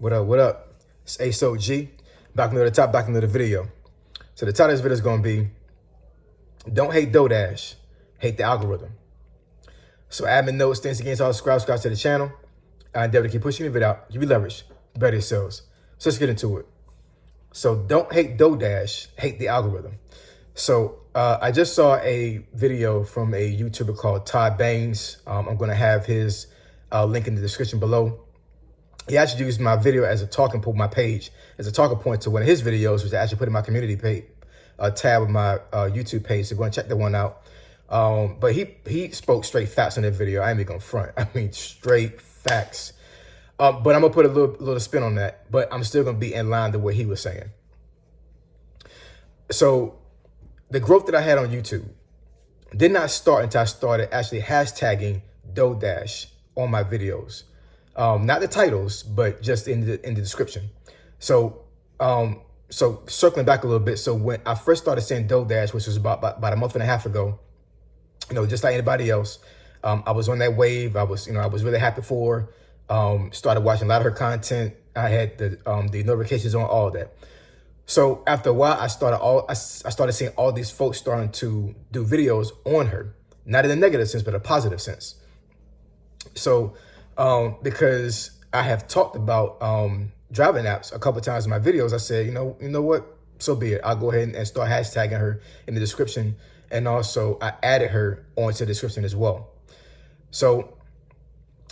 What up, what up? It's Ace OG, back into the top, back into the video. So the title of this video is going to be, don't hate DoorDash, hate the algorithm. So admin notes, thanks again to all subscribe to the channel. I endeavor to keep pushing the video out, give you leverage, better yourselves. So let's get into it. So don't hate DoorDash, hate the algorithm. So I just saw a video from a YouTuber called Todd Bangs. I'm going to have his link in the description below. He actually used my video as a talking point, my page, as a talking point to one of his videos, which I actually put in my community page, tab of my YouTube page. So go and check that one out. But he spoke straight facts in that video. I ain't even gonna front. I mean, straight facts. But I'm gonna put a little spin on that. But I'm still gonna be in line to what he was saying. So the growth that I had on YouTube did not start until I started actually hashtagging DoorDash on my videos. Not the titles, but just in the description. So so circling back a little bit. So when I first started saying DoorDash, which was about a month and a half ago, just like anybody else, I was on that wave. I was really happy for her. Started watching a lot of her content. I had the notifications on, all that. So after a while, I started seeing all these folks starting to do videos on her, not in a negative sense, but a positive sense. So because I have talked about driving apps a couple of times in my videos, I said, you know what, so be it. I'll go ahead and start hashtagging her in the description. And also I added her onto the description as well. So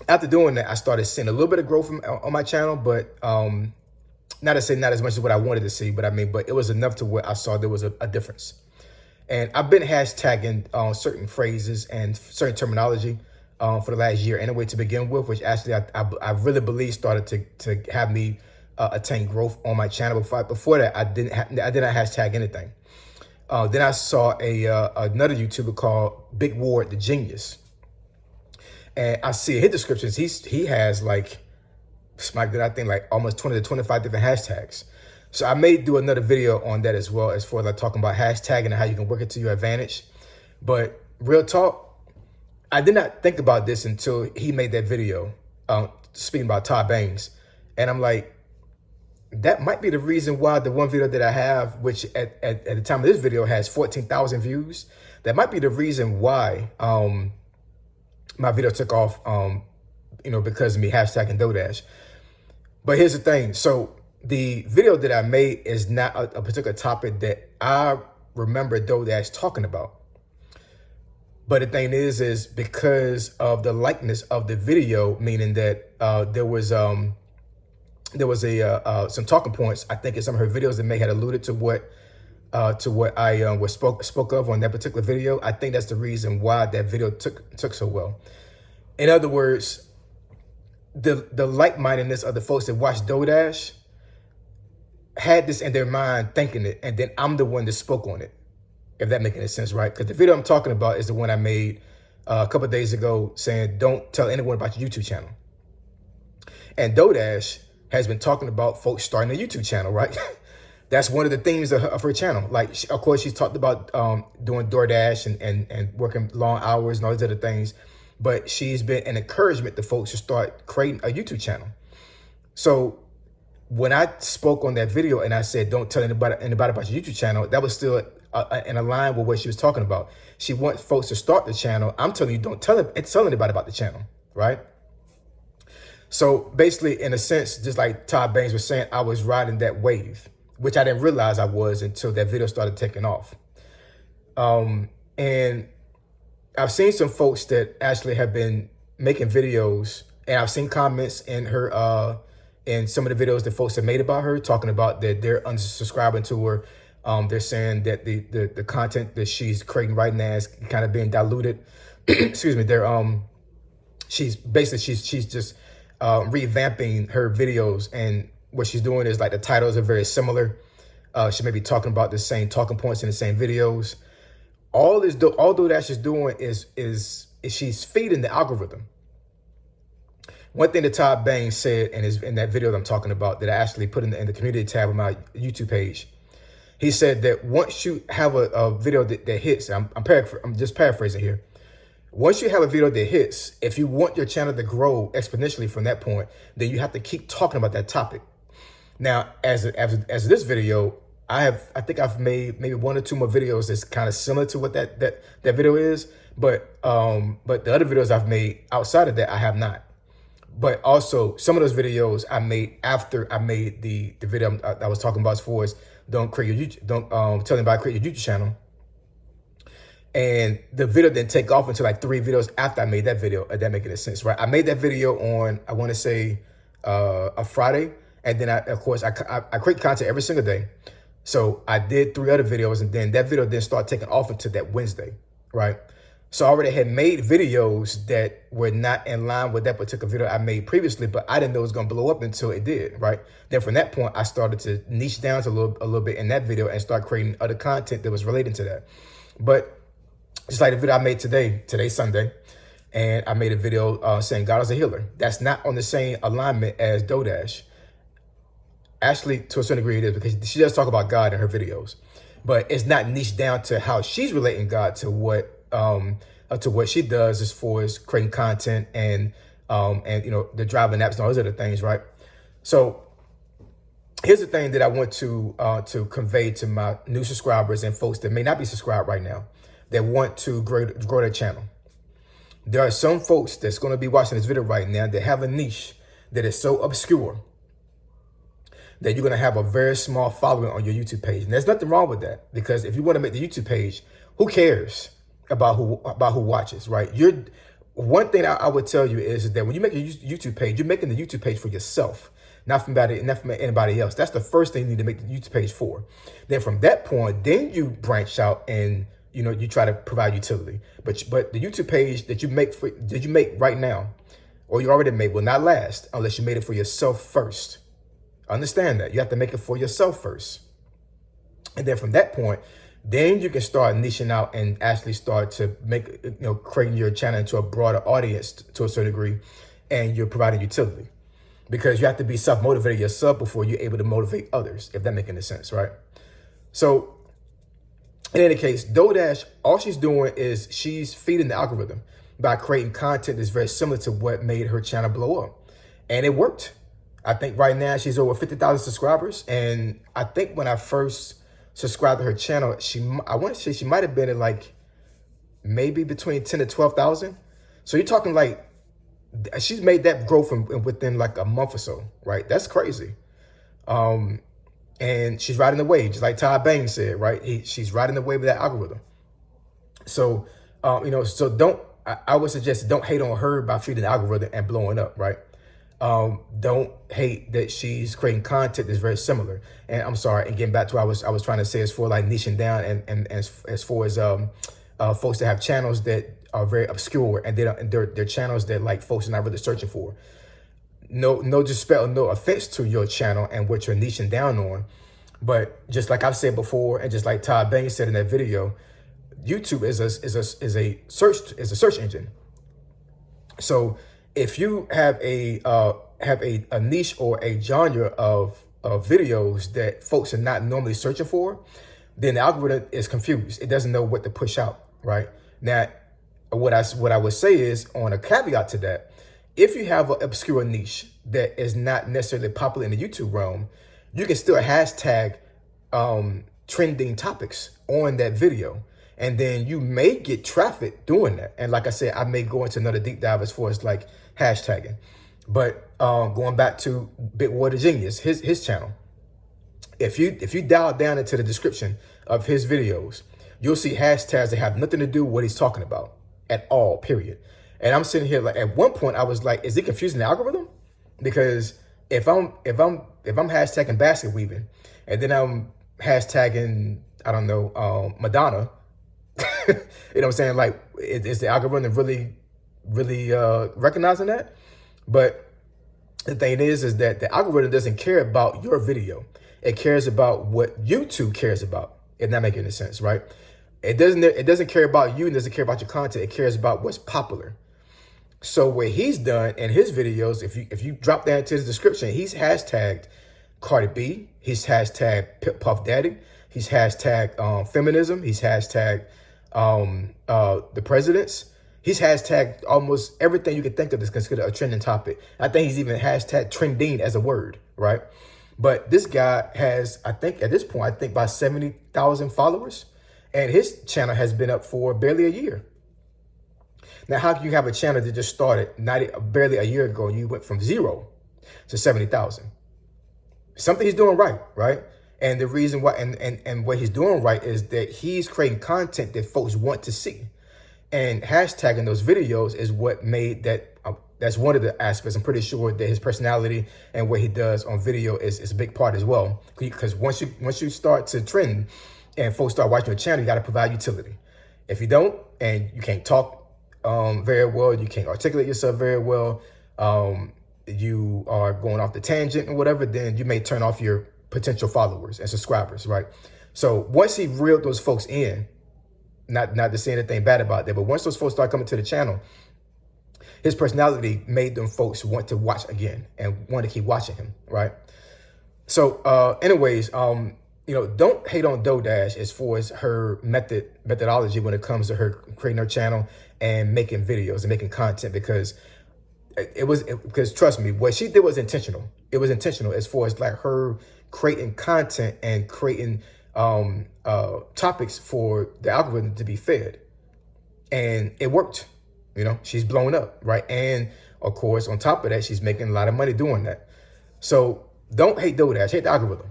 after doing that, I started seeing a little bit of growth on my channel, but not to say not as much as what I wanted to see, but it was enough to where I saw there was a difference. And I've been hashtagging certain phrases and certain terminology for the last year anyway to begin with, which actually I really believe started to have me attain growth on my channel. Before that, I did not hashtag anything. Then I saw another YouTuber called Big Ward the Genius, and I see his descriptions. He has like almost 20 to 25 different hashtags. So I may do another video on that as well, as far as like talking about hashtagging and how you can work it to your advantage. But real talk, I did not think about this until he made that video speaking about Todd Bangs. And I'm like, that might be the reason why the one video that I have, which at the time of this video has 14,000 views, that might be the reason why my video took off, because of me hashtagging DoorDash. But here's the thing. So the video that I made is not a particular topic that I remember DoorDash talking about. But the thing is because of the likeness of the video, meaning that there was some talking points, I think in some of her videos that may have alluded to what I spoke of on that particular video. I think that's the reason why that video took so well. In other words, the like-mindedness of the folks that watch DoorDash had this in their mind thinking it, and then I'm the one that spoke on it, if that makes any sense, right? Because the video I'm talking about is the one I made a couple of days ago saying, don't tell anyone about your YouTube channel. And DoorDash has been talking about folks starting a YouTube channel, right? That's one of the themes of her channel. Like, of course, she's talked about doing DoorDash and working long hours and all these other things. But she's been an encouragement to folks to start creating a YouTube channel. So when I spoke on that video and I said, don't tell anybody about your YouTube channel, that was still in line with what she was talking about. She wants folks to start the channel. I'm telling you, don't tell anybody about the channel, right? So basically, in a sense, just like Todd Bangs was saying, I was riding that wave, which I didn't realize I was until that video started taking off. And I've seen some folks that actually have been making videos, and I've seen comments in her in some of the videos that folks have made about her, talking about that they're unsubscribing to her. They're saying that the content that she's creating right now is kind of being diluted. Excuse me. She's just revamping her videos, and what she's doing is like the titles are very similar. She may be talking about the same talking points in the same videos. All DoorDash is doing is she's feeding the algorithm. One thing that Todd Bangs said in that video that I'm talking about, that I actually put in the community tab of my YouTube page, he said that once you have a video that hits, I'm just paraphrasing here, Once you have a video that hits, if you want your channel to grow exponentially from that point, then you have to keep talking about that topic. Now, as this video, I think I've made maybe 1 or 2 more videos that's kind of similar to what that video is, but the other videos I've made outside of that, I have not. But also, some of those videos I made after I made the video I was talking about as far as don't tell anybody to create your YouTube channel. And the video didn't take off until like 3 videos after I made that video, if that making sense, right? I made that video on, I want to say, a Friday. And then, of course, I create content every single day. So I did 3 other videos, and then that video didn't start taking off until that Wednesday, right? So I already had made videos that were not in line with that particular video I made previously, but I didn't know it was going to blow up until it did, right? Then from that point, I started to niche down to a little bit in that video and start creating other content that was related to that. But just like the video I made today's Sunday, and I made a video saying God is a healer. That's not on the same alignment as DoorDash. Actually, to a certain degree it is, because she does talk about God in her videos, but it's not niche down to how she's relating God to what she does as far as creating content and the driving apps and all those other things, right? So here's the thing that I want to convey to my new subscribers and folks that may not be subscribed right now, that want to grow their channel. There are some folks that's going to be watching this video right now that have a niche that is so obscure that you're going to have a very small following on your YouTube page. And there's nothing wrong with that, because if you want to make the YouTube page, who cares about who watches, right? One thing I would tell you is that when you make a YouTube page, you're making the YouTube page for yourself, not from anybody else. That's the first thing you need to make the YouTube page for. Then from that point, then you branch out and you try to provide utility. But the YouTube page that you make right now, or you already made, will not last unless you made it for yourself first. Understand that. You have to make it for yourself first. And then from that point, then you can start niching out and actually start to make, creating your channel into a broader audience to a certain degree, and you're providing utility. Because you have to be self-motivated yourself before you're able to motivate others, if that makes any sense, right? So in any case, DoorDash, all she's doing is she's feeding the algorithm by creating content that's very similar to what made her channel blow up. And it worked. I think right now she's over 50,000 subscribers. And I think when I first subscribed to her channel, I want to say she might have been at like maybe between 10 to 12,000. So you're talking like, she's made that grow from within like a month or so, right? That's crazy. And she's riding the wave, just like Todd Banks said, right? She's riding the wave of that algorithm. So, I would suggest don't hate on her by feeding the algorithm and blowing up, right? Don't hate that she's creating content that's very similar. And I'm sorry, and getting back to what I was trying to say as for like niching down and as far as folks that have channels that are very obscure and they're channels that like folks are not really searching for. No disrespect or no offense to your channel and what you're niching down on, but just like I've said before, and just like Todd Banks said in that video, YouTube is a search engine. So if you have a niche or a genre of videos that folks are not normally searching for, then the algorithm is confused. It doesn't know what to push out, right? Now, what I would say is, on a caveat to that, if you have an obscure niche that is not necessarily popular in the YouTube realm, you can still hashtag trending topics on that video. And then you may get traffic doing that. And like I said, I may go into another deep dive as far as like hashtagging. But going back to Big Water Genius, his channel, if you dial down into the description of his videos, you'll see hashtags that have nothing to do with what he's talking about at all, period. And I'm sitting here like, at one point I was like, is it confusing the algorithm? Because if I'm hashtagging basket weaving and then I'm hashtagging, I don't know, Madonna, you know what I'm saying? Like, is the algorithm really recognizing that? But the thing is that the algorithm doesn't care about your video. It cares about what YouTube cares about, if that makes any sense, right? It doesn't care about you and doesn't care about your content. It cares about what's popular. So what he's done in his videos, if you drop that into his description, he's hashtagged Cardi B, he's hashtagged Puff Daddy, he's hashtagged feminism, he's hashtagged the presidents, He's hashtagged almost everything you can think of that's considered a trending topic. I think he's even hashtag trending as a word, right? But this guy has, I think at this point, I think about 70,000 followers. And his channel has been up for barely a year. Now, how can you have a channel that just started barely a year ago and you went from 0 to 70,000? Something he's doing right, right? And the reason why, and what he's doing right is that he's creating content that folks want to see. And hashtagging those videos is what made that, that's one of the aspects. I'm pretty sure that his personality and what he does on video is a big part as well. Because once you start to trend and folks start watching your channel, you got to provide utility. If you don't, and you can't talk very well, you can't articulate yourself very well, you are going off the tangent or whatever, then you may turn off your potential followers and subscribers, right? So once he reeled those folks in, not to say anything bad about that, but once those folks start coming to the channel, his personality made them folks want to watch again and want to keep watching him, right? So anyways, you know, don't hate on DoorDash as far as her methodology when it comes to her creating her channel and making videos and making content, because because trust me, what she did was intentional. It was intentional as far as like her creating content and creating topics for the algorithm to be fed. And it worked. You know, she's blown up, right? And of course, on top of that, she's making a lot of money doing that. So don't hate DoorDash, hate the algorithm.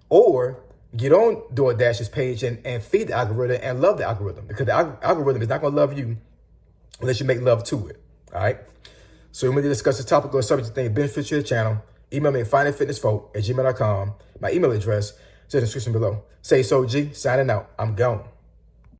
Or get on DoorDash's page and feed the algorithm and love the algorithm, because the algorithm is not going to love you unless you make love to it. All right. So we're going to discuss the topic or subject that benefits your channel. Email me at findingfitnessfolk@gmail.com. My email address is in the description below. Say so, G. Signing out. I'm gone.